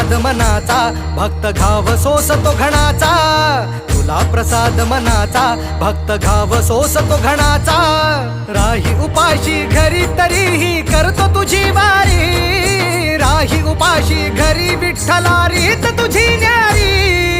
प्रसाद मनाचा, भक्त घाव सोसतो घणाचा. तुला प्रसाद मनाचा, भक्त घाव सोसतो घणाचा. राही उपाशी घरी तरीही करतो तुझी वारी. राही उपाशी घरी विठ्ठला रीत तुझी न्यारी.